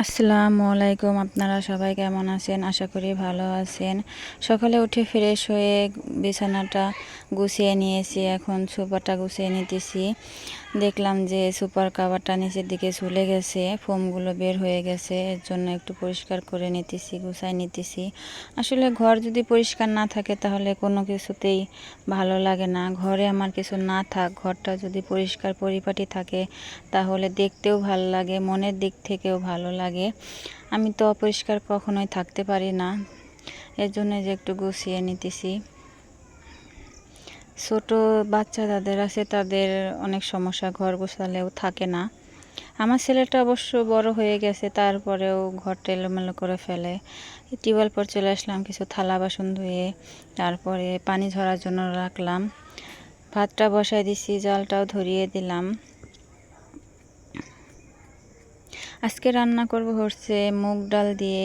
আসসালামু আলাইকুম। আপনারা সবাই কেমন আছেন? আশা করি ভালো আছেন। সকালে উঠে ফ্রেশ হয়ে বিছানাটা গুছিয়ে নিয়েছি। এখন সোফাটা গুছিয়ে নিতেছি। দেখলাম যে সুপার কাভারটা নিচের দিকে ঝুলে গেছে, ফোমগুলো বের হয়ে গেছে। এর জন্য একটু পরিষ্কার করে নিতেছি, গুছাই নিতেছি। আসলে ঘর যদি পরিষ্কার না থাকে তাহলে কোনো কিছুতেই ভালো লাগে না। ঘরে আমার কিছু না থাক, ঘরটা যদি পরিষ্কার পরিপাটি থাকে তাহলে দেখতেও ভালো লাগে, মনের দিক থেকেও ভালো লাগে। আমি তো অপরিষ্কার কখনোই থাকতে পারি না। এর জন্য যে একটু গুছিয়ে নিতেছি। ছোট বাচ্চা যাদের আছে তাদের অনেক সমস্যা, ঘর গোছালেও থাকে না। আমার ছেলেটা অবশ্য বড় হয়ে গেছে, তারপরেও ঘরটা এলোমেলো করে ফেলে। টিউবওয়েল পর চলে আসলাম, কিছু থালা বাসন ধুয়ে তারপরে পানি ঝরার জন্য রাখলাম। ভাতটা বসাই দিছি, জালটাও ধরিয়ে দিলাম। আজকে রান্না করব হচ্ছে মুগ ডাল দিয়ে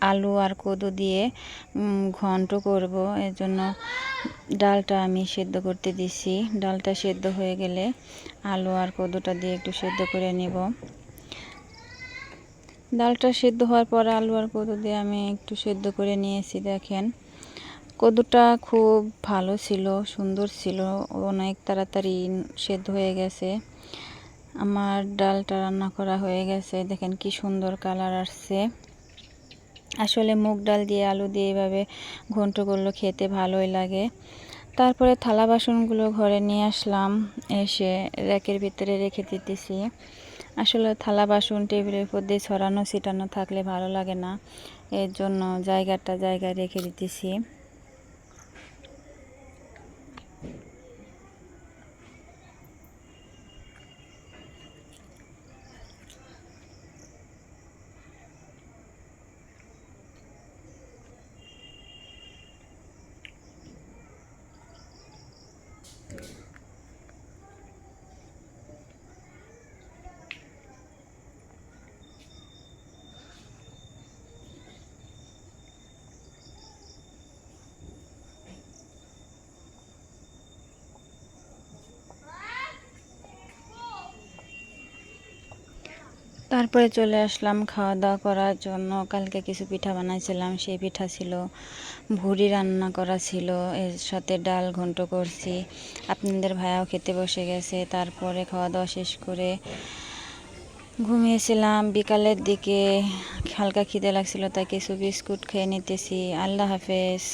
আলু আর কদু দিয়ে ঘন্ট করব। এর জন্য ডালটা আমি সেদ্ধ করতে দিছি। ডালটা সেদ্ধ হয়ে গেলে আলু আর কদুটা দিয়ে একটু সেদ্ধ করে নেব। ডালটা সেদ্ধ হওয়ার পর আলু আর কদু দিয়ে আমি একটু সেদ্ধ করে নিয়েছি। দেখেন, কদুটা খুব ভালো ছিল, সুন্দর ছিল, অনেক তাড়াতাড়ি সেদ্ধ হয়ে গেছে। আমার ডালটা রান্না করা হয়ে গেছে। দেখেন কি সুন্দর কালার আসছে। আসলে মুগ ডাল দিয়ে আলু দিয়ে এভাবে ঘন্ট করলে খেতে ভালোই লাগে। তারপরে থালা বাসনগুলো ঘরে নিয়ে আসলাম, এসে র্যাকের ভিতরে রেখে দিতেছি। আসলে থালা বাসন টেবিলের উপর দিয়ে ছড়ানো ছিটানো থাকলে ভালো লাগে না, এর জন্য জায়গায় রেখে দিতেছি। তারপরে চলে আসলাম খাওয়া দাওয়া করার জন্য। কালকে কিছু পিঠা বানাইছিলাম, সেই পিঠা ছিল, ভুড়ি রান্না করা ছিল, এর সাথে ডাল ঘন্ট করছি। আপনাদের ভাইয়াও খেতে বসে গেছে। তারপরে খাওয়া দাওয়া শেষ করে ঘুমিয়েছিলাম। বিকালের দিকে হালকা খিদে লাগছিল, তাই কিছু বিস্কুট খেয়ে নিতেছি। আল্লাহ হাফেজ।